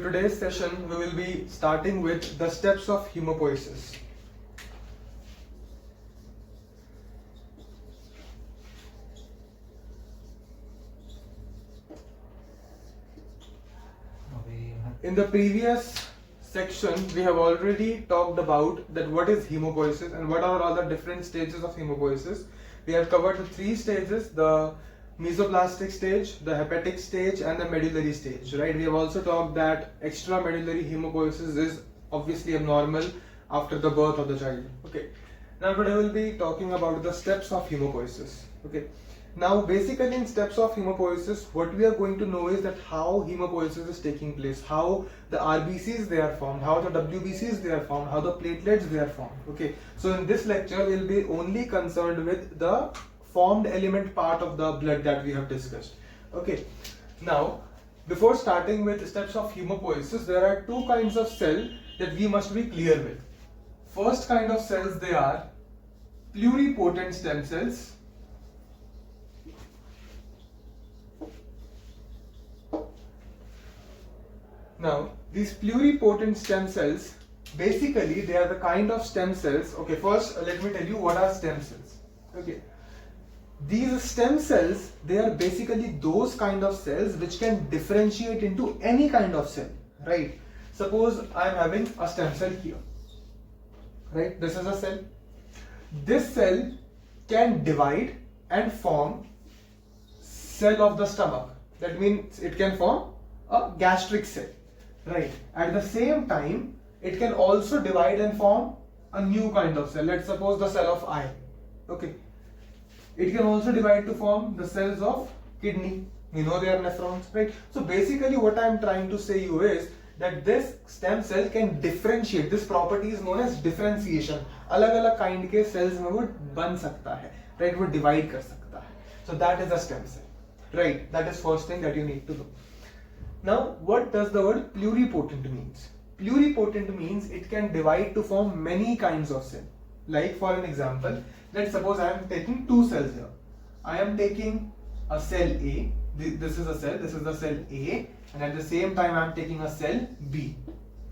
in today's session, we will be starting with the steps of hemopoiesis. In the previous section, we have already talked about that what is hemopoiesis and what are all the different stages of hemopoiesis. We have covered the three stages: the mesoplastic stage, the hepatic stage, and the medullary stage, right? We have also talked that extramedullary hemopoiesis is obviously abnormal after the birth of the child. Okay. Now today we will be talking about the steps of hemopoiesis. Okay. Now basically in steps of hemopoiesis, what we are going to know is that how hemopoiesis is taking place, how the RBCs they are formed, how the WBCs they are formed, how the platelets they are formed. Okay. So in this lecture we will be only concerned with the formed element part of the blood that we have discussed. Okay. Now, before starting with steps of hemopoiesis, there are two kinds of cell that we must be clear with. First kind of cells, they are pluripotent stem cells. Now, these pluripotent stem cells, basically they are the kind of stem cells. Okay, first let me tell you what are stem cells. Okay. These stem cells, they are basically those kind of cells which can differentiate into any kind of cell, right? Suppose I am having a stem cell here, right? This is a cell. This cell can divide and form cell of the stomach. That means it can form a gastric cell, right? At the same time, it can also divide and form a new kind of cell. Let's suppose the cell of eye, okay? It can also divide to form the cells of kidney. We know they are nephrons, right? So basically what I am trying to say you is that this stem cell can differentiate. This property is known as differentiation. अलग-अलग kind के cells में वो बन सकता है, right? वो divide कर सकता है. So that is a stem cell, right? That is first thing that you need to know. Now, what does the word pluripotent means? Pluripotent means it can divide to form many kinds of cell. Like for an example, let's suppose I am taking two cells here. I am taking a cell A, this is a cell, this is the cell A, and at the same time I am taking a cell B,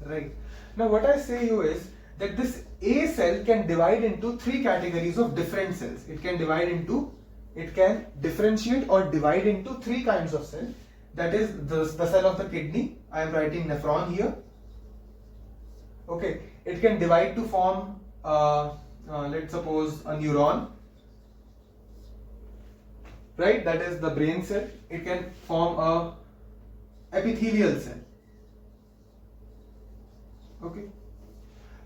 right? Now what I say you is that this A cell can divide into three categories of different cells. It can differentiate or divide into three kinds of cells. That is the cell of the kidney. I am writing nephron here. Okay, it can divide to form let's suppose a neuron, right? That is the brain cell. It can form a epithelial cell. Okay.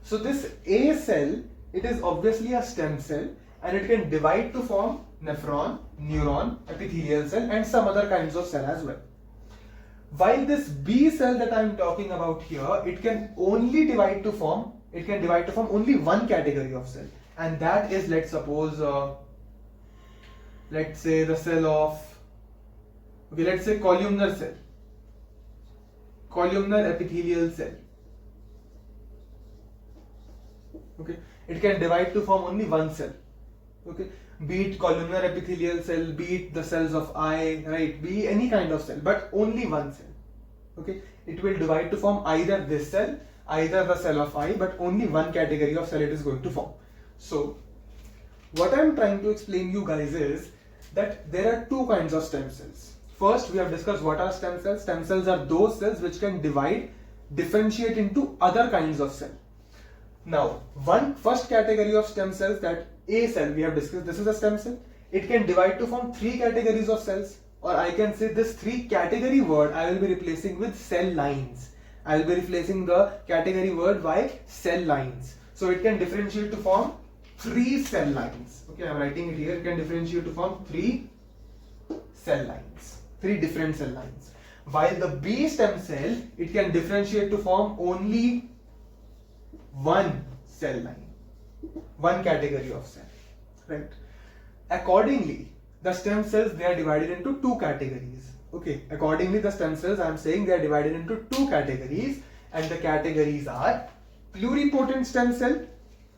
So this A cell, it is obviously a stem cell and it can divide to form nephron, neuron, epithelial cell and some other kinds of cell as well. While this B cell that I am talking about here, it can only divide to form only one category of cell, and that is, let's suppose, let's say the cell of, okay, let's say columnar cell, columnar epithelial cell. Okay, it can divide to form only one cell. Okay, be it columnar epithelial cell, be it the cells of eye, right? Be any kind of cell, but only one cell. Okay, it will divide to form either this cell, either the cell of eye, but only one category of cell it is going to form. So what I am trying to explain you guys is that there are two kinds of stem cells. First, we have discussed what are stem cells. Stem cells are those cells which can differentiate into other kinds of cell. Now, first category of stem cells, that A cell we have discussed, this is a stem cell. It can divide to form three categories of cells, or I can say this three category word I will be replacing with cell lines. I will be replacing the category word by cell lines. So it can differentiate to form three cell lines. Okay, I am writing it here. It can differentiate to form three cell lines, three different cell lines. While the B stem cell, it can differentiate to form only one cell line, one category of cell, right? Accordingly, the stem cells, they are divided into two categories. Okay, accordingly the stem cells, I am saying they are divided into two categories, and the categories are pluripotent stem cell,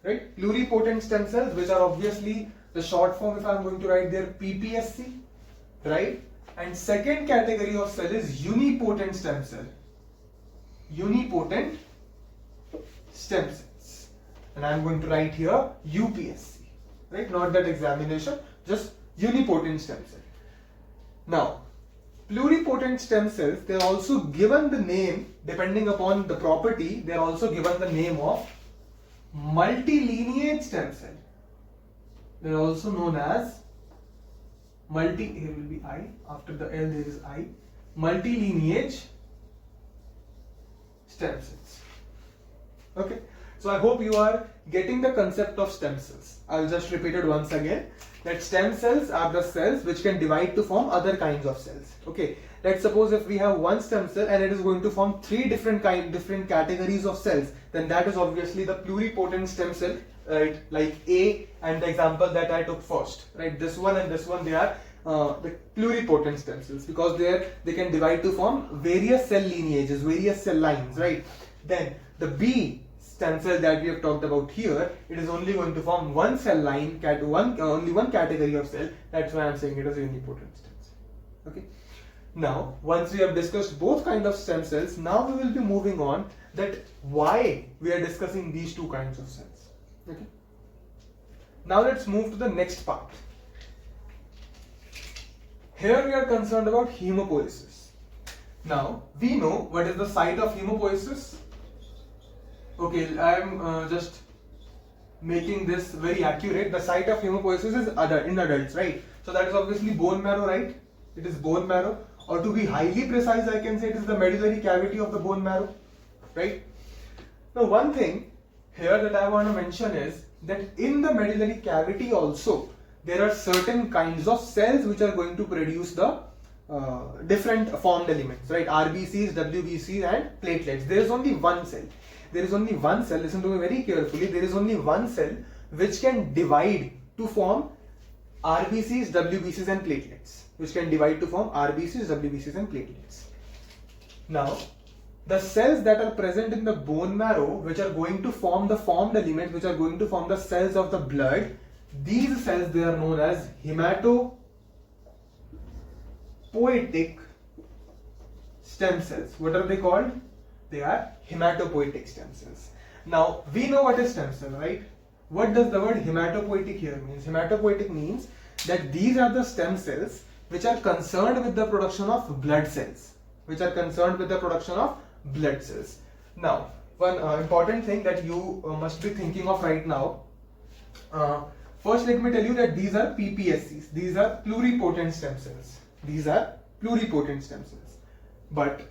right? Pluripotent stem cells, which are obviously the short form, if I am going to write there, PPSC, right? And second category of cell is unipotent stem cell. unipotent stem cells. And I'm going to write here UPSC, right? Not that examination, just unipotent stem cell. Now, pluripotent stem cells, they are also given the name, depending upon the property, they are also given the name of multilineage stem cell. They are also known as here will be I, after the L there is I, multilineage stem cells. Okay, so I hope you are getting the concept of stem cells. I'll just repeat it once again, that stem cells are the cells which can divide to form other kinds of cells. Okay, let's suppose if we have one stem cell and it is going to form three different categories of cells, then that is obviously the pluripotent stem cell, right? Like A and the example that I took first, right? This one and this one, they are the pluripotent stem cells, because they can divide to form various cell lineages, various cell lines, right? Then the B stem cell that we have talked about here, it is only going to form one cell line, only one category of cell. That's why I'm saying it is a unipotent stem cell. Okay. Now, once we have discussed both kinds of stem cells, now we will be moving on that why we are discussing these two kinds of cells. Okay. Now let's move to the next part. Here we are concerned about hemopoiesis. Now, we know what is the site of hemopoiesis. Okay, I am just making this very accurate. The site of hemopoiesis is in adults, right? So that is obviously bone marrow, right? It is bone marrow, or to be highly precise, I can say it is the medullary cavity of the bone marrow, right? Now, one thing here that I want to mention is that in the medullary cavity also, there are certain kinds of cells which are going to produce the different formed elements, right? RBCs, WBCs and platelets. There is only one cell. There is only one cell, listen to me very carefully, there is only one cell which can divide to form RBCs, WBCs and platelets. Which can divide to form RBCs, WBCs and platelets. Now, the cells that are present in the bone marrow, which are going to form the formed elements, which are going to form the cells of the blood, these cells, they are known as hematopoietic stem cells. What are they called? They are hematopoietic stem cells. Now, we know what is stem cell, right? What does the word hematopoietic here mean? Hematopoietic means that these are the stem cells which are concerned with the production of blood cells. Now, one important thing that you must be thinking of right now. First, let me tell you that these are PPSCs. These are pluripotent stem cells. But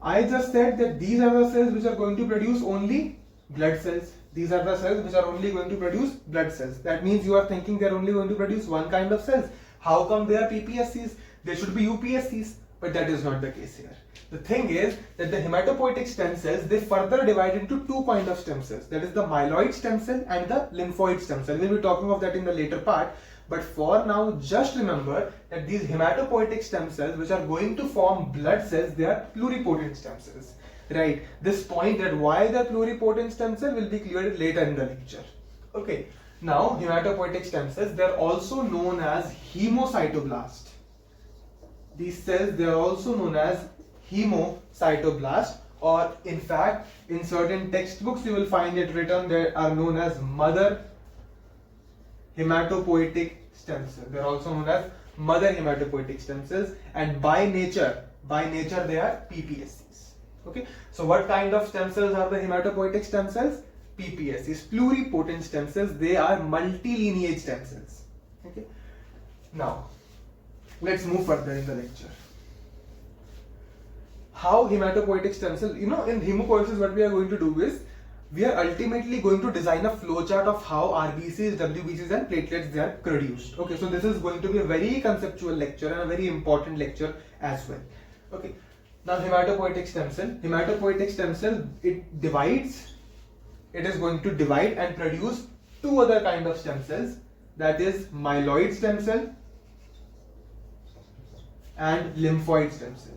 I just said that these are the cells which are going to produce only blood cells. These are the cells which are only going to produce blood cells. That means you are thinking they are only going to produce one kind of cells. How come they are PPSCs? They should be UPSCs. But that is not the case here. The thing is that the hematopoietic stem cells, they further divide into two kinds of stem cells. That is the myeloid stem cell and the lymphoid stem cell. We will be talking of that in the later part. But for now, just remember that these hematopoietic stem cells, which are going to form blood cells, they are pluripotent stem cells. Right? This point that why they are pluripotent stem cell will be cleared later in the lecture. Okay. Now, hematopoietic stem cells, they are also known as hemocytoblast. These cells, they are also known as hemocytoblast, or in fact, in certain textbooks you will find it written, they are known as mother hematopoietic stem cells. They are also known as mother hematopoietic stem cells, and by nature they are PPSCs. Okay, so what kind of stem cells are the hematopoietic stem cells? PPSCs, pluripotent stem cells. They are multilineage stem cells. Okay, now let's move further in the lecture. How hematopoietic stem cells, in hemopoiesis, what we are going to do is, we are ultimately going to design a flowchart of how RBCs, WBCs and platelets, they are produced. Okay, so this is going to be a very conceptual lecture and a very important lecture as well. Okay, now hematopoietic stem cell, it divides. It is going to divide and produce two other kind of stem cells, that is myeloid stem cell and lymphoid stem cell.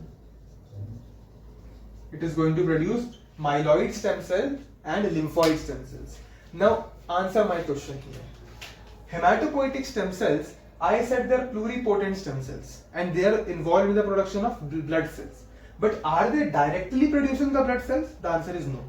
It is going to produce myeloid stem cell and lymphoid stem cells. Now, answer my question here. Hematopoietic stem cells, I said they are pluripotent stem cells and they are involved in the production of blood cells. But are they directly producing the blood cells? The answer is no.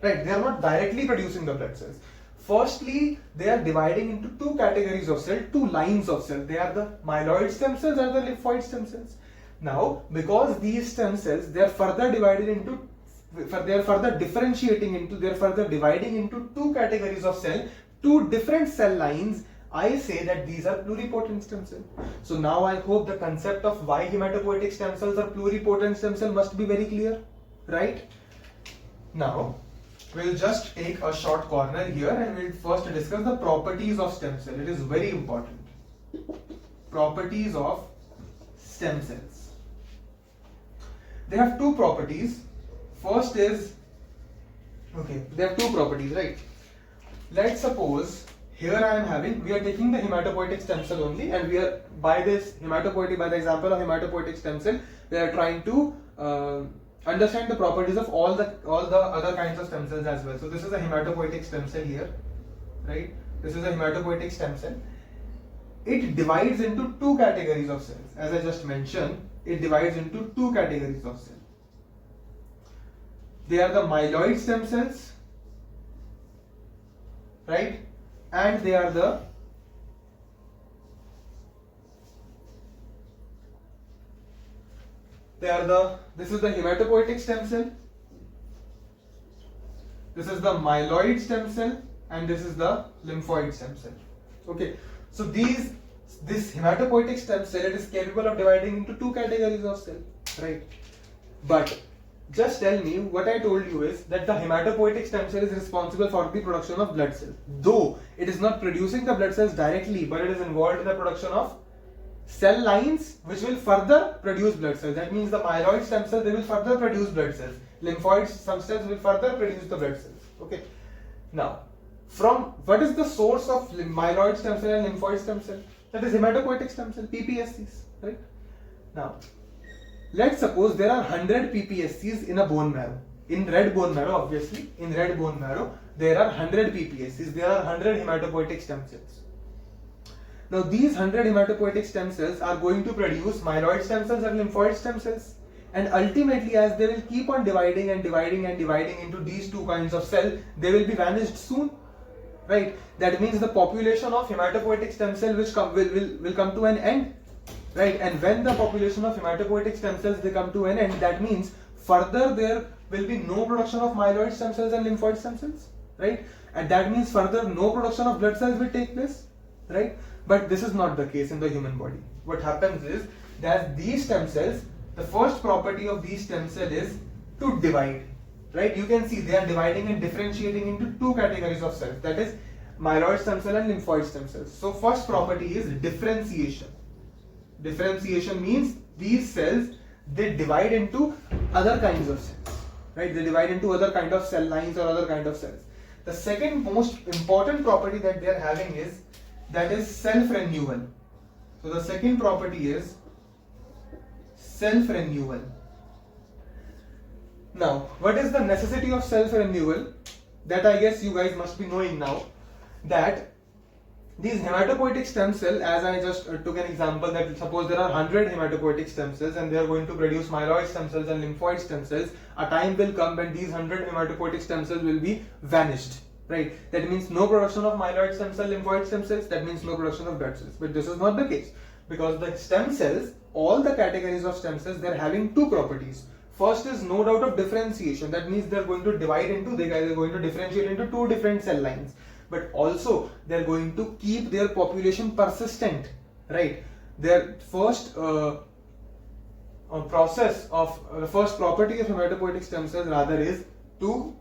Right? They are not directly producing the blood cells. Firstly, they are dividing into two categories of cell, two lines of cell. They are the myeloid stem cells and the lymphoid stem cells. Now, because these stem cells, they are further divided into, they are further differentiating into, they are further dividing into two categories of cell, two different cell lines. I say that these are pluripotent stem cells. So now I hope the concept of why hematopoietic stem cells are pluripotent stem cells must be very clear, right? Now, we'll just take a short corner here and we'll first discuss the properties of stem cell. It is very important. Properties of stem cells. They have two properties. First is, they have two properties, right? Let's suppose here I am having, we are taking the hematopoietic stem cell only, and we are, by this hematopoietic, by the example of hematopoietic stem cell, we are trying to understand the properties of all the other kinds of stem cells as well. So this is a hematopoietic stem cell here, right? This is a hematopoietic stem cell. It divides into two categories of cells. As I just mentioned, it divides into two categories of cells. They are the myeloid stem cells, right? And they are the this is the hematopoietic stem cell, this is the myeloid stem cell, and this is the lymphoid stem cell. Okay, so this hematopoietic stem cell, it is capable of dividing into two categories of cell, right? But just tell me, what I told you is that the hematopoietic stem cell is responsible for the production of blood cells. Though it is not producing the blood cells directly, but it is involved in the production of cell lines which will further produce blood cells. That means the myeloid stem cells, they will further produce blood cells. Lymphoid stem cells will further produce the blood cells. Okay. Now, from what is the source of myeloid stem cell and lymphoid stem cell? That is hematopoietic stem cell, PPSCs, right? Now, let's suppose there are 100 PPSCs in a bone marrow. In red bone marrow, obviously, in red bone marrow, there are 100 PPSCs. There are 100 hematopoietic stem cells. Now, these 100 hematopoietic stem cells are going to produce myeloid stem cells and lymphoid stem cells. And ultimately, as they will keep on dividing and dividing and dividing into these two kinds of cell, they will be vanished soon, right? That means the population of hematopoietic stem cell will come to an end. Right, and when the population of hematopoietic stem cells they come to an end, that means further there will be no production of myeloid stem cells and lymphoid stem cells, right? And that means further no production of blood cells will take place, right? But this is not the case in the human body. What happens is that these stem cells, the first property of these stem cells is to divide, right? You can see they are dividing and differentiating into two categories of cells, that is myeloid stem cell and lymphoid stem cells. So first property is differentiation. Differentiation means these cells, they divide into other kinds of cells, right? They divide into other kind of cell lines or other kind of cells. The second most important property that they are having is that is self-renewal. So the second property is self-renewal. Now, what is the necessity of self-renewal? That I guess you guys must be knowing now, that these hematopoietic stem cells, as I just took an example, that suppose there are 100 hematopoietic stem cells and they are going to produce myeloid stem cells and lymphoid stem cells, a time will come when these 100 hematopoietic stem cells will be vanished, right? That means no production of myeloid stem cell, lymphoid stem cells, that means no production of blood cells. But this is not the case, because the stem cells, all the categories of stem cells, they are having two properties. First is no doubt of differentiation, that means they are going to divide into, they are going to differentiate into two different cell lines. But also they are going to keep their population persistent, right? Their first process of the first property of hematopoietic stem cells rather is to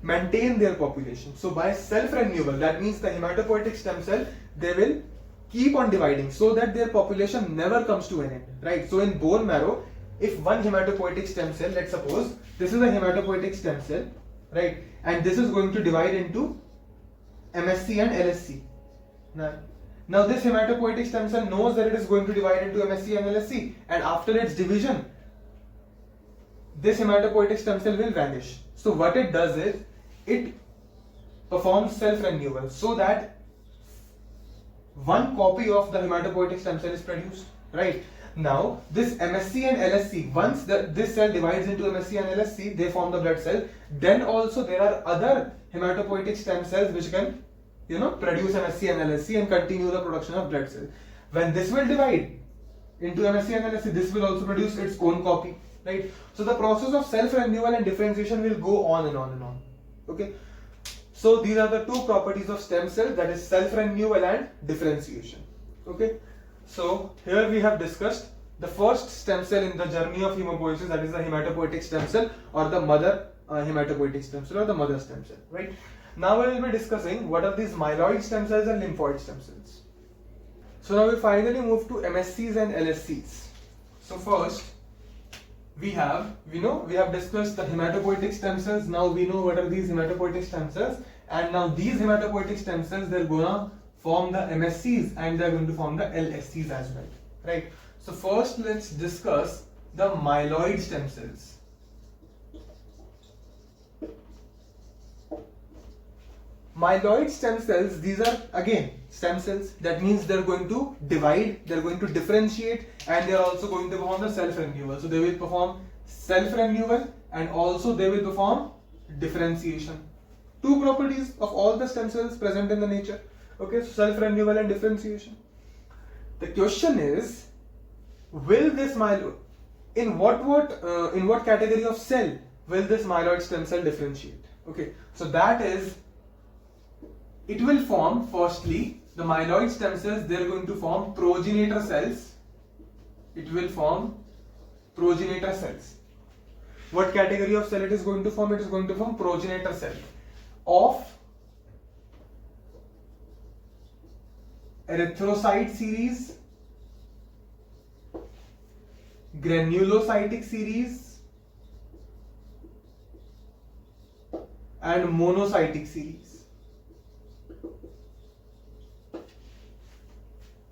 maintain their population. So by self-renewal, that means the hematopoietic stem cell, they will keep on dividing so that their population never comes to an end, right? So in bone marrow, if one hematopoietic stem cell, let's suppose this is a hematopoietic stem cell, right? And this is going to divide into MSC and LSC. Now this hematopoietic stem cell knows that it is going to divide into MSC and LSC, and after its division, this hematopoietic stem cell will vanish. So what it does is, it performs self-renewal so that one copy of the hematopoietic stem cell is produced, right? Now this MSC and LSC, once this cell divides into MSC and LSC, they form the blood cell. Then also there are other hematopoietic stem cells which can, produce MSC and LSC and continue the production of blood cells. When this will divide into MSC and LSC, this will also produce its own copy, right? So the process of self-renewal and differentiation will go on and on and on. Okay. So these are the two properties of stem cell, that is self-renewal and differentiation. Okay. So here we have discussed the first stem cell in the journey of hematopoiesis, that is the hematopoietic stem cell or the mother hematopoietic stem cell or the mother stem cell, right? Now we will be discussing what are these myeloid stem cells and lymphoid stem cells. So now we finally move to MSCs and LSCs. So first we have discussed the hematopoietic stem cells. Now we know what are these hematopoietic stem cells, and now these hematopoietic stem cells, they're gonna form the MSCs and they're going to form the LSCs as well, right? So first let's discuss the myeloid stem cells. Myeloid stem cells, these are again stem cells. That means they're going to divide, they're going to differentiate, and they're also going to perform the self-renewal. So they will perform self-renewal and also they will perform differentiation. Two properties of all the stem cells present in the nature. Okay, so self-renewal and differentiation. The question is, will this in what category of cell will this myeloid stem cell differentiate? Okay, so that is, it will form, firstly, the myeloid stem cells, they are going to form progenitor cells. It will form progenitor cells. What category of cell it is going to form? It is going to form progenitor cell of erythrocyte series, granulocytic series, and monocytic series.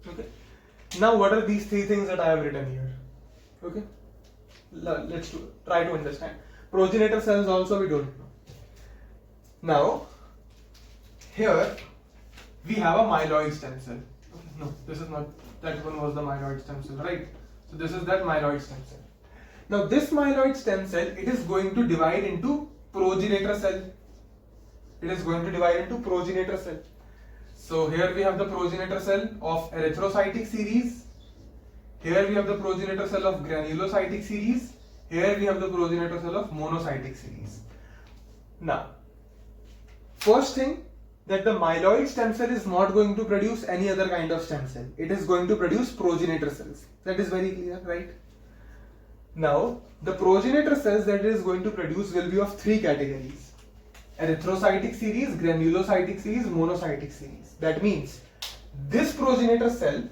Okay. Now what are these three things that I have written here? Okay. Let's try to understand. Progenitor cells also we don't know. Now here we have a myeloid stem cell. Okay. No, this is not, that one was the myeloid stem cell, right? So this is that myeloid stem cell. Now this myeloid stem cell, it is going to divide into progenitor cell. It is going to divide into progenitor cell. So here we have the progenitor cell of erythrocytic series. Here we have the progenitor cell of granulocytic series. Here we have the progenitor cell of monocytic series. Now, first thing, that the myeloid stem cell is not going to produce any other kind of stem cell. It is going to produce progenitor cells. That is very clear, right? Now, the progenitor cells that it is going to produce will be of three categories: erythrocytic series, granulocytic series, monocytic series. That means this progenitor cell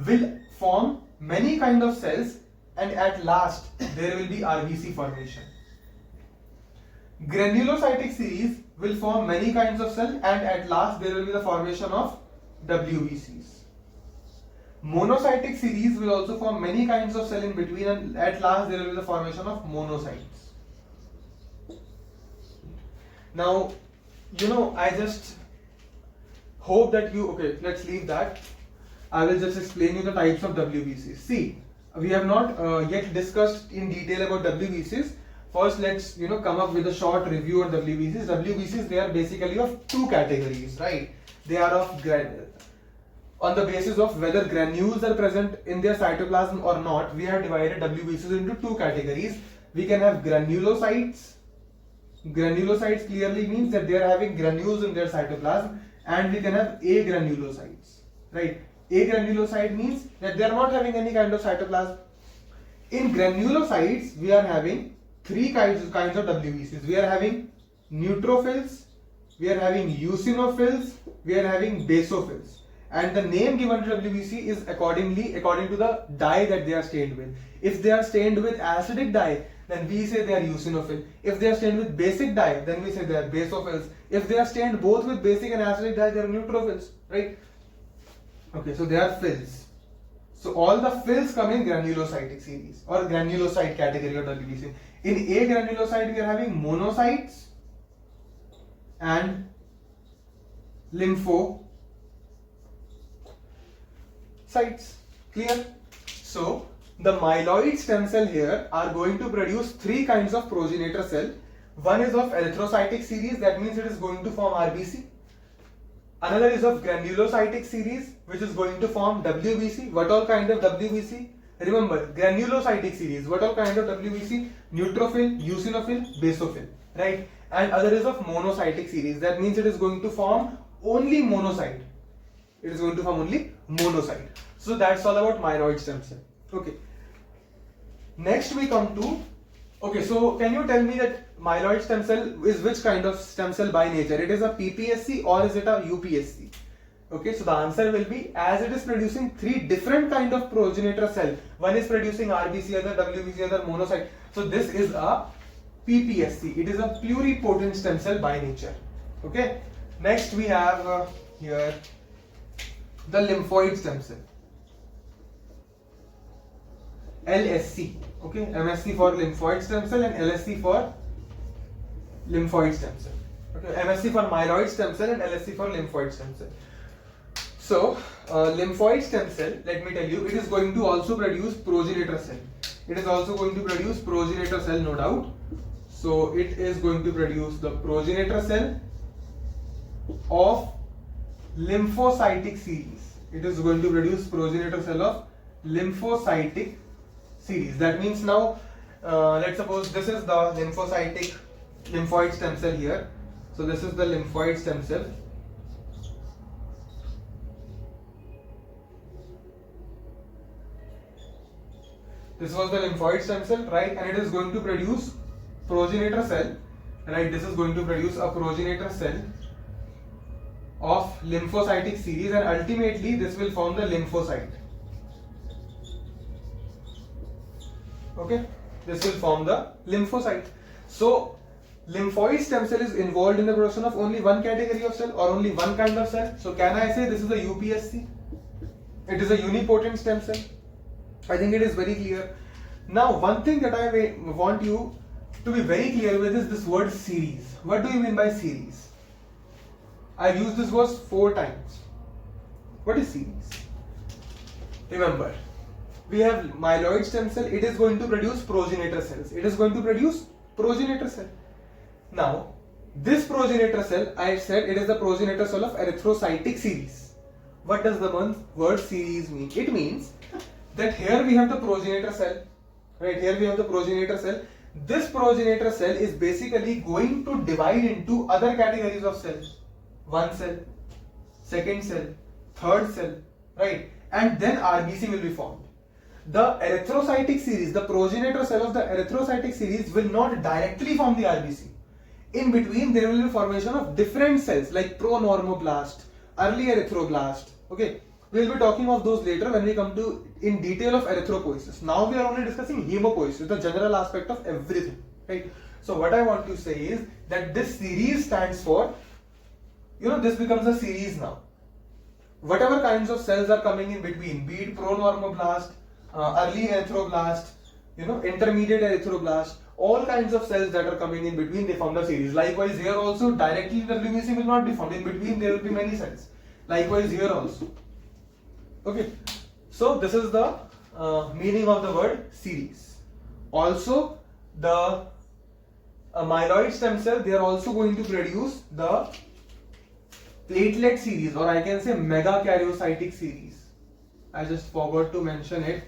will form many kind of cells, and at last there will be RBC formation. Granulocytic series will form many kinds of cells, and at last there will be the formation of WBCs. Monocytic series will also form many kinds of cells in between, and at last there will be the formation of monocytes. Now, I just hope that okay, let's leave that. I will just explain you the types of WBCs. See, we have not yet discussed in detail about WBCs. First, let's come up with a short review on WBCs. WBCs, they are basically of two categories, right? They are of on the basis of whether granules are present in their cytoplasm or not. We have divided WBCs into two categories. We can have granulocytes. Granulocytes clearly means that they are having granules in their cytoplasm, and we can have agranulocytes, right? Agranulocyte means that they are not having any kind of cytoplasm. In granulocytes, we are having three kinds of WBCs. We are having neutrophils, we are having eosinophils, we are having basophils. And the name given to WBC is according to the dye that they are stained with. If they are stained with acidic dye, then we say they are eosinophil. If they are stained with basic dye, then we say they are basophils. If they are stained both with basic and acidic dye, they are neutrophils, right? Okay, so they are phils. So all the phils come in granulocytic series or granulocyte category of WBC. In agranulocyte, we are having monocytes and lymphocytes. Clear? So the myeloid stem cell here are going to produce three kinds of progenitor cell. One is of erythrocytic series, that means it is going to form RBC. Another is of granulocytic series, which is going to form WBC. What all kind of WBC? Remember, granulocytic series. What all kind of WBC? Neutrophil, eosinophil, basophil, right? And other is of monocytic series. That means it is going to form only monocyte. It is going to form only monocyte. So that's all about myeloid stem cell. Okay. Next we come to, okay, so can you tell me that myeloid stem cell is which kind of stem cell by nature? It is a PPSC or is it a UPSC? Okay, so the answer will be, as it is producing three different kind of progenitor cell. One is producing RBC, other WBC, other monocyte. So this is a PPSC. It is a pluripotent stem cell by nature. Okay. Next we have here the lymphoid stem cell. LSC. Okay, MSC for lymphoid stem cell and LSC for lymphoid stem cell. Okay, MSC for myeloid stem cell and LSC for lymphoid stem cell. So, lymphoid stem cell, let me tell you, it is going to also produce progenitor cell. It is also going to produce progenitor cell, no doubt. So, it is going to produce the progenitor cell of lymphocytic series. It is going to produce progenitor cell of lymphocytic series. That means now, let's suppose this is the lymphoid stem cell here. So, this is the lymphoid stem cell. This was the lymphoid stem cell, right? And it is going to produce progenitor cell, right? This is going to produce a progenitor cell of lymphocytic series, and ultimately this will form the lymphocyte. Okay, this will form the lymphocyte. So, lymphoid stem cell is involved in the production of only one category of cell or only one kind of cell. So, can I say this is a UPSC? It is a unipotent stem cell. I think it is very clear. Now, one thing that I want you to be very clear with is this word series. What do you mean by series? I've used this word 4 times. What is series? Remember, we have myeloid stem cell. It is going to produce progenitor cells. It is going to produce progenitor cell. Now, this progenitor cell, I said it is the progenitor cell of erythrocytic series. What does the word series mean? It means that here we have the progenitor cell, right? Here we have the progenitor cell. This progenitor cell is basically going to divide into other categories of cells. One cell, second cell, third cell, right? And then RBC will be formed. The erythrocytic series, the progenitor cell of the erythrocytic series will not directly form the RBC. In between, there will be formation of different cells like pronormoblast, early erythroblast. Okay. We will be talking of those later when we come to in detail of erythropoiesis. Now we are only discussing hemopoiesis, the general aspect of everything, right? So what I want to say is that this series stands for, this becomes a series now. Whatever kinds of cells are coming in between, be it pronormoblast, early erythroblast, intermediate erythroblast, all kinds of cells that are coming in between, they form the series. Likewise here also, directly WBC will not be formed. In between there will be many cells. Likewise here also. Okay, so this is the meaning of the word series. Also, the myeloid stem cell, they are also going to produce the platelet series, or I can say megakaryocytic series. I just forgot to mention it.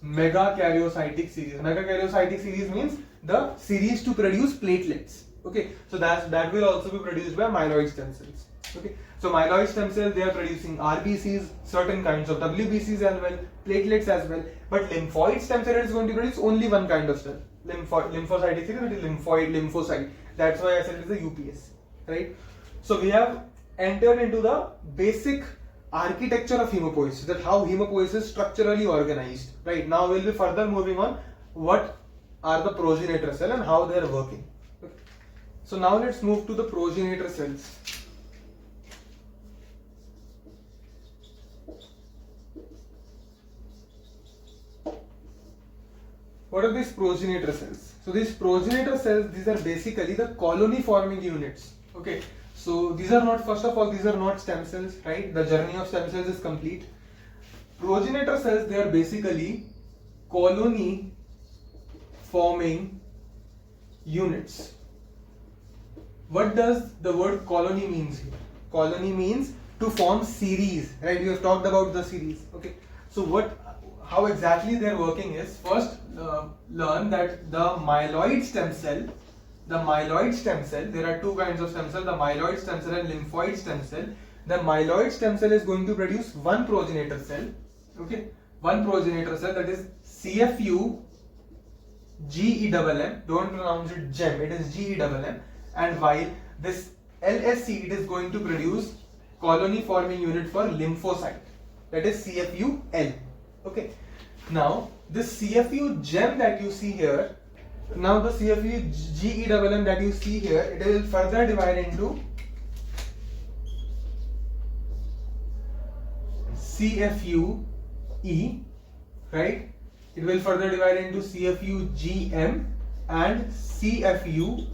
Megakaryocytic series. Megakaryocytic series means the series to produce platelets. Okay, so that will also be produced by myeloid stem cells. Okay, so myeloid stem cells, they are producing RBCs, certain kinds of WBCs as well, platelets as well. But lymphoid stem cell is going to produce only one kind of cell, lymphocytic series, that is lymphocyte. That's why I said it is a UPS, right? So we have entered into the basic architecture of hemopoiesis, that how hemopoiesis is structurally organized. Right, now we'll be further moving on what are the progenitor cell and how they are working. Okay. So now let's move to the progenitor cells. What are these progenitor cells? So these progenitor cells, these are basically the colony forming units. Okay, so these are not, first of all, these are not stem cells, right? The journey of stem cells is complete. Progenitor cells, they are basically colony forming units. What does the word colony means here? Colony means to form series, right? We have talked about the series. Okay, so how exactly they're working is, first learn that the myeloid stem cell, there are two kinds of stem cell, the myeloid stem cell and lymphoid stem cell. The myeloid stem cell is going to produce one progenitor cell, okay, one progenitor cell, that is CFU GEMM, don't pronounce it GEM, it is GEMM, and while this LSC, it is going to produce colony forming unit for lymphocyte, that is CFUL. Okay, now this CFU GEM that you see here, now the CFU GEMM that you see here, it will further divide into CFUE, right? It will further divide into CFUGM and CFUM,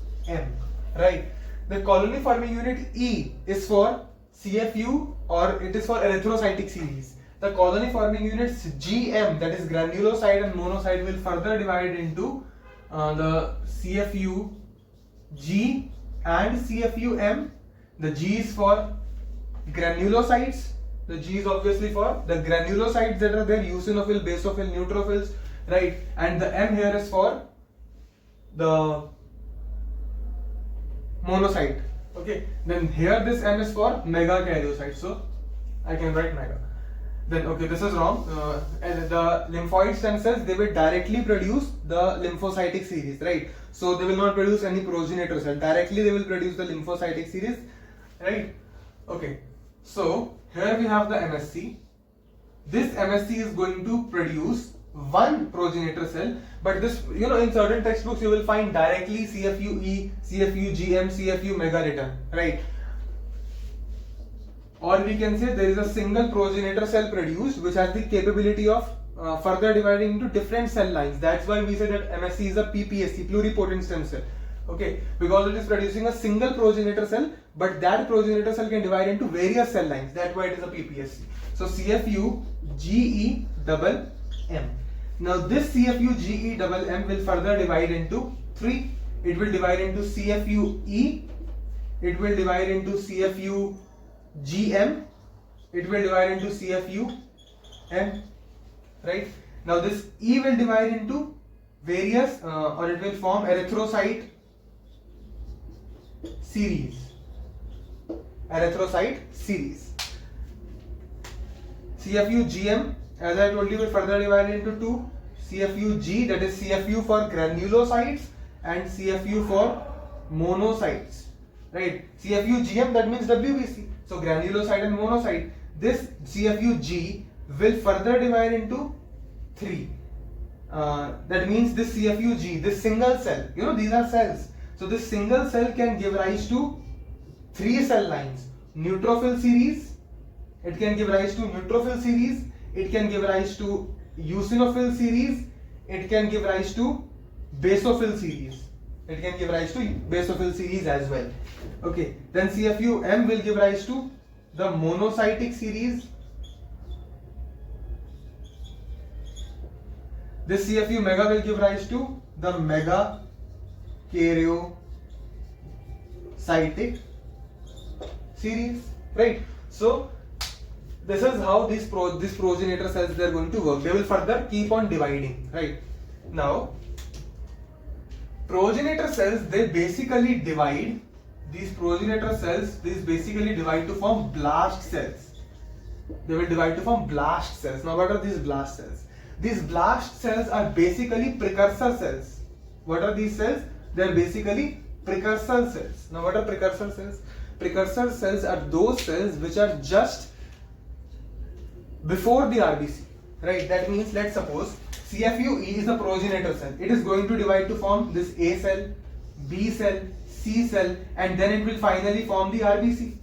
right? The colony forming unit E is for CFU, or it is for erythrocytic series. The colony forming units GM, that is granulocyte and monocyte, will further divide into the CFUG and CFUM. The G is for granulocytes. The G is obviously for the granulocytes that are there, eosinophil, basophil, neutrophils, right? And the M here is for the monocyte. Okay, then here this M is for megakaryocyte, so I can write mega. Then okay, this is wrong. And the lymphoid stem cells, they will directly produce the lymphocytic series, right? So they will not produce any progenitor cell. Directly they will produce the lymphocytic series, right? Okay, so here we have the MSC. This MSC is going to produce one progenitor cell, but this, you know, in certain textbooks you will find directly CFUE, CFUGM, CFU mega written, right? Or we can say there is a single progenitor cell produced which has the capability of further dividing into different cell lines. That's why we say that MSC is a PPSC, pluripotent stem cell. Okay, because it is producing a single progenitor cell, but that progenitor cell can divide into various cell lines. That's why it is a PPSC. So CFU GEMM. Now this CFU GEMM will further divide into three. It will divide into CFUE. It will divide into CFUGM. It will divide into CFUM. Right. Now this E will divide into various, or it will form erythrocyte series. Erythrocyte series. CFUGM, as I told you, will further divide into two. CFUG, that is CFU for granulocytes and CFU for monocytes. Right? CFUGM, that means WBC. So granulocyte and monocyte. This CFUG will further divide into three. That means this CFUG, this single cell, you know, these are cells. So this single cell can give rise to three cell lines. Neutrophil series, it can give rise to neutrophil series, it can give rise to eosinophil series, it can give rise to basophil series. It can give rise to basophil series as well. Okay, then CFUM will give rise to the monocytic series. This CFU mega will give rise to the megakaryocytic series, right? So this is how these progenitor cells, they are going to work. They will further keep on dividing, right? Now progenitor cells, they basically divide, these progenitor cells, these basically divide to form blast cells. They will divide to form blast cells. Now what are these blast cells? These blast cells are basically precursor cells. What are these cells? They are basically precursor cells. Now what are precursor cells? Precursor cells are those cells which are just before the RBC, right? That means, let's suppose CFUE is a progenitor cell. It is going to divide to form this A cell, B cell, C cell, and then it will finally form the RBC.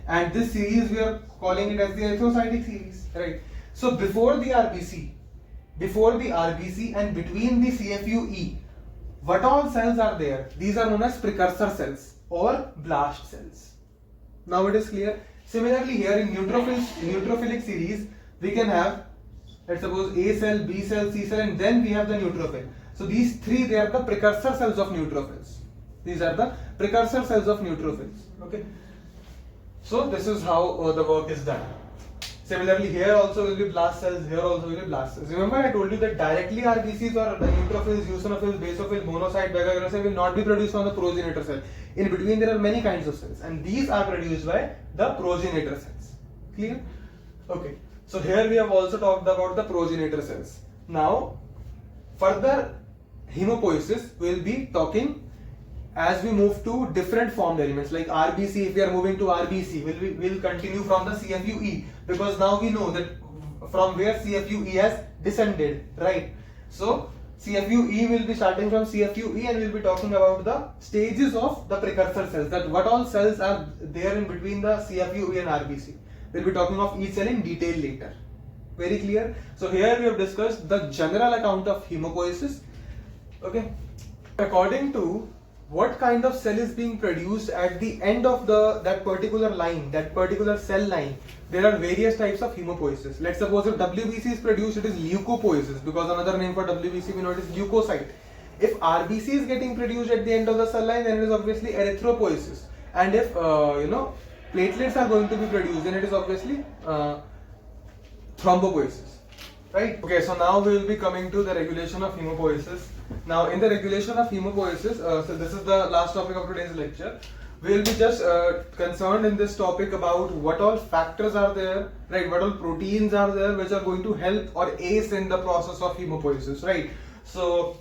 And this series we are calling it as the erythrocytic series, right? So before the RBC and between the CFUE, what all cells are there? These are known as precursor cells or blast cells. Now it is clear. Similarly, here in neutrophilic series, we can have Let's suppose A cell, B cell, C cell, and then we have the neutrophil. So these three, they are the precursor cells of neutrophils. These are the precursor cells of neutrophils. Okay. So this is how the work is done. Similarly, here also will be blast cells, here also will be blast cells. Remember I told you that directly RBCs or the neutrophils, eosinophils, basophil, monocyte, megakaryocyte will not be produced from the progenitor cell. In between there are many kinds of cells and these are produced by the progenitor cells. Clear? Okay. So here we have also talked about the progenitor cells. Now, further hemopoiesis we will be talking as we move to different formed elements like RBC. If we are moving to RBC, we'll continue from the CFUE, because now we know that from where CFUE has descended, right? So CFUE will be starting from CFUE and we'll be talking about the stages of the precursor cells, that what all cells are there in between the CFUE and RBC. We'll be talking of each cell in detail later. Very clear? So here we have discussed the general account of hemopoiesis. Okay. According to what kind of cell is being produced at the end of that particular line, that particular cell line, there are various types of hemopoiesis. Let's suppose if WBC is produced, it is leukopoiesis, because another name for WBC we know it is leukocyte. If RBC is getting produced at the end of the cell line, then it is obviously erythropoiesis. And if platelets are going to be produced, then it is obviously thrombopoiesis. Right? Okay, so now we will be coming to the regulation of hemopoiesis. Now, in the regulation of hemopoiesis, so this is the last topic of today's lecture. We will be just concerned in this topic about what all factors are there, right? What all proteins are there which are going to help or aid in the process of hemopoiesis, right? So,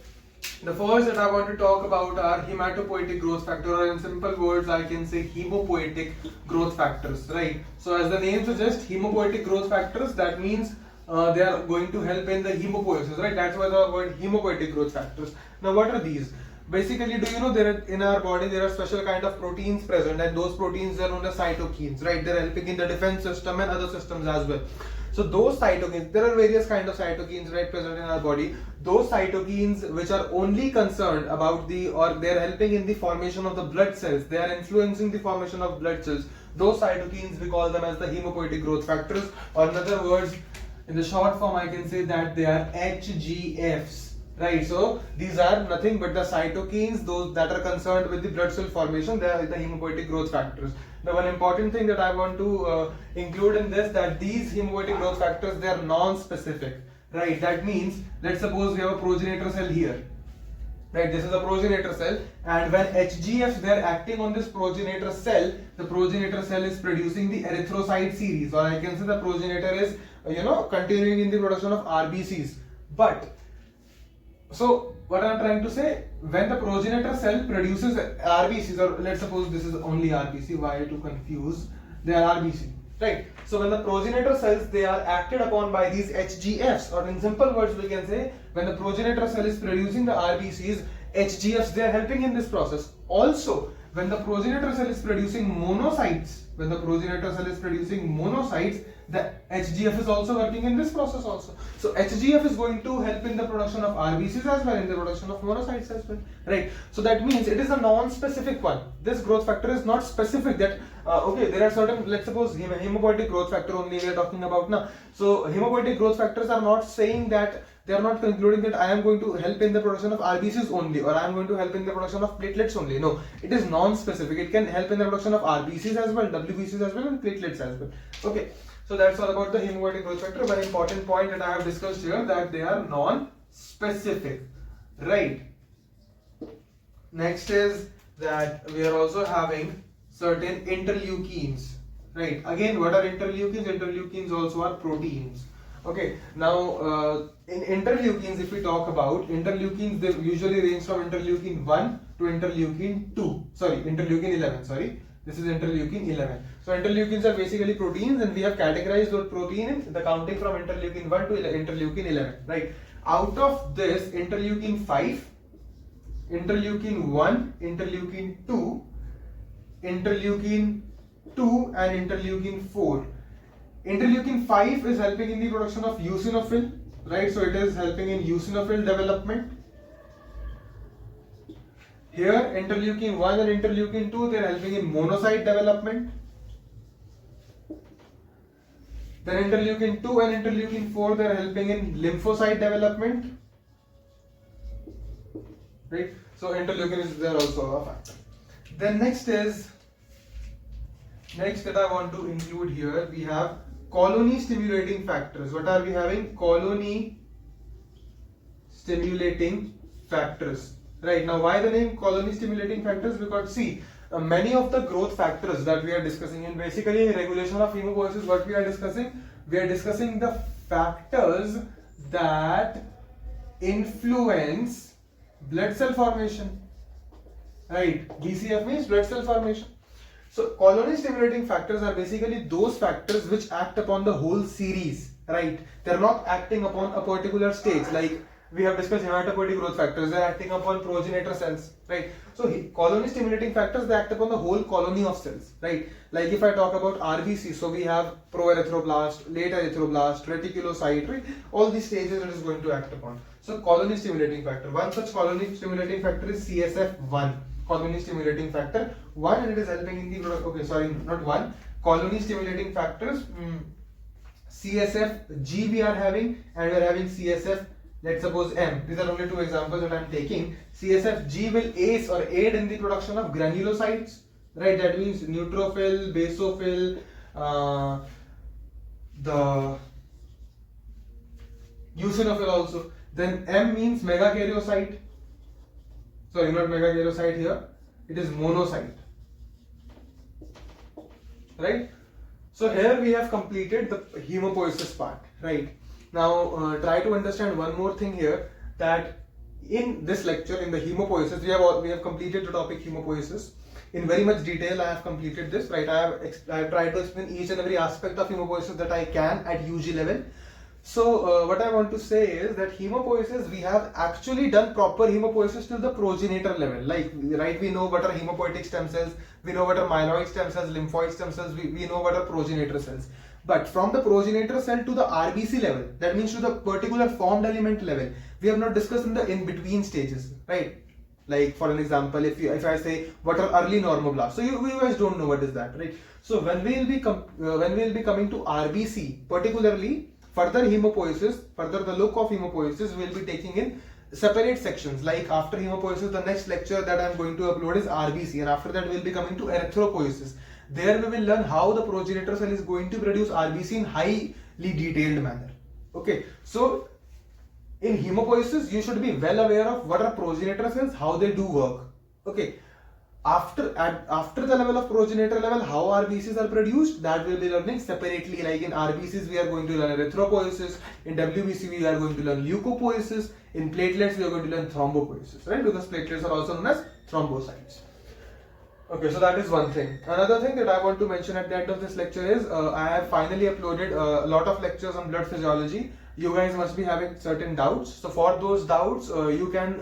the first that I want to talk about are hematopoietic growth factor, or in simple words I can say hemopoietic growth factors, right? So, as the name suggests, hemopoietic growth factors, that means they are going to help in the hemopoiesis, right? That's why the word hemopoietic growth factors. Now, what are these? Basically, do you know in our body there are special kind of proteins present, and those proteins are known as cytokines, right? They're helping in the defense system and other systems as well. So those cytokines, there are various kinds of cytokines, right, present in our body. Those cytokines which are only concerned about they're helping in the formation of the blood cells, they are influencing the formation of blood cells. Those cytokines, we call them as the hemopoietic growth factors, or in other words, in the short form, I can say that they are HGFs, right? So these are nothing but the cytokines, those that are concerned with the blood cell formation. They are the hemopoietic growth factors. Now, one important thing that I want to include in this, that these hemopoietic growth factors, they are non-specific, right? That means, let's suppose we have a progenitor cell here. Right, this is a progenitor cell, and when HGFs, they are acting on this progenitor cell, the progenitor cell is producing the erythrocyte series, or I can say the progenitor is continuing in the production of RBCs. But so what I am trying to say, when the progenitor cell produces RBCs, or let's suppose this is only RBC, why to confuse, they are RBC, right? So when the progenitor cells, they are acted upon by these HGFs, or in simple words we can say, when the progenitor cell is producing the RBCs, HGFs, they are helping in this process. Also, when the progenitor cell is producing monocytes, the HGF is also working in this process also. So HGF is going to help in the production of RBCs as well, in the production of monocytes as well, right? So that means it is a non-specific one. This growth factor is not specific, that okay, there are certain, let's suppose hemopoietic growth factor only we are talking about now. So hemopoietic growth factors are not saying that, they are not concluding that I am going to help in the production of RBCs only, or I am going to help in the production of platelets only. No, it is non-specific. It can help in the production of RBCs as well, WBCs as well, and platelets as well. Okay, so that's all about the hemopoietic growth factor. One important point that I have discussed here, that they are non-specific, right? Next is that we are also having certain interleukins, right? Again, what are interleukins? Interleukins also are proteins. Okay, now in interleukins, if we talk about interleukins, they usually range from interleukin 1 to interleukin 11, sorry. This is interleukin 11. So interleukins are basically proteins, and we have categorized those proteins in the counting from interleukin 1 to interleukin 11, right? Out of this, interleukin 5, interleukin 1, interleukin 2, interleukin 2 and interleukin 4. Interleukin 5 is helping in the production of eosinophil, right? So it is helping in eosinophil development. Here interleukin 1 and interleukin 2, they are helping in monocyte development. Then interleukin 2 and interleukin 4, they are helping in lymphocyte development, right? So interleukin is there also a factor. Then next that I want to include here, we have colony stimulating factors. What are we having? Colony stimulating factors. Right, now why the name colony stimulating factors? Because see, many of the growth factors that we are discussing, and basically in regulation of hemopoiesis, what we are discussing the factors that influence blood cell formation. Right, BCF means blood cell formation. So colony stimulating factors are basically those factors which act upon the whole series, right? They're not acting upon a particular stage. Like we have discussed hematopoietic growth factors, they're acting upon progenitor cells, right? So colony stimulating factors, they act upon the whole colony of cells, right? Like if I talk about RBC, so we have proerythroblast, late erythroblast, reticulocyte, right? All these stages it is going to act upon. So colony stimulating factor, one such colony stimulating factor is CSF1. Colony stimulating factor 1, and it is helping in the, okay, sorry, not 1, colony stimulating factors, CSF-G we are having, and we are having CSF, let's suppose M. These are only two examples that I am taking. CSF-G will aid in the production of granulocytes, right? That means neutrophil, basophil, the eosinophil also. Then M means megakaryocyte. Sorry, not megakaryocyte here, it is monocyte, right? So here we have completed the hemopoiesis part, right? Now try to understand one more thing here, that in this lecture, in the hemopoiesis, we have completed the topic hemopoiesis in very much detail. I have completed this, right? I have tried to explain each and every aspect of hemopoiesis that I can at UG level. So what I want to say is that hemopoiesis, we have actually done proper hemopoiesis till the progenitor level. Like, right, we know what are hemopoietic stem cells, we know what are myeloid stem cells, lymphoid stem cells, we know what are progenitor cells. But from the progenitor cell to the RBC level, that means to the particular formed element level, we have not discussed in the in-between stages, right? Like for an example, if I say what are early normoblasts, so you guys don't know what is that, right? So when we will be coming to RBC, particularly further hemopoiesis, further the look of hemopoiesis, we will be taking in separate sections. Like after hemopoiesis, the next lecture that I am going to upload is RBC, and after that we will be coming to erythropoiesis. There we will learn how the progenitor cell is going to produce RBC in highly detailed manner. Okay, so in hemopoiesis, you should be well aware of what are progenitor cells, how they do work. Okay. After the level of progenitor level, how RBCs are produced, that we will be learning separately. Like in RBCs, we are going to learn erythropoiesis. In WBC, we are going to learn leukopoiesis. In platelets, we are going to learn thrombopoiesis, right? Because platelets are also known as thrombocytes. Okay, so that is one thing. Another thing that I want to mention at the end of this lecture is I have finally uploaded a lot of lectures on blood physiology. You guys must be having certain doubts. So for those doubts, you can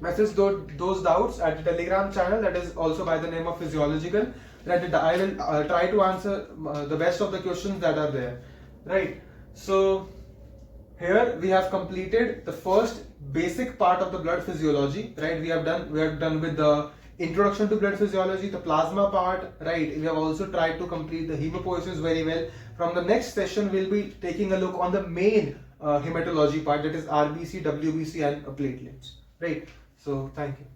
message those doubts at the Telegram channel, that is also by the name of Physiological. That I will try to answer the best of the questions that are there, right? So here we have completed the first basic part of the blood physiology, right? We are done with the introduction to blood physiology, the plasma part, right? We have also tried to complete the hemopoiesis very well. From the next session, we'll be taking a look on the main hematology part, that is RBC, WBC and platelets, right? So thank you.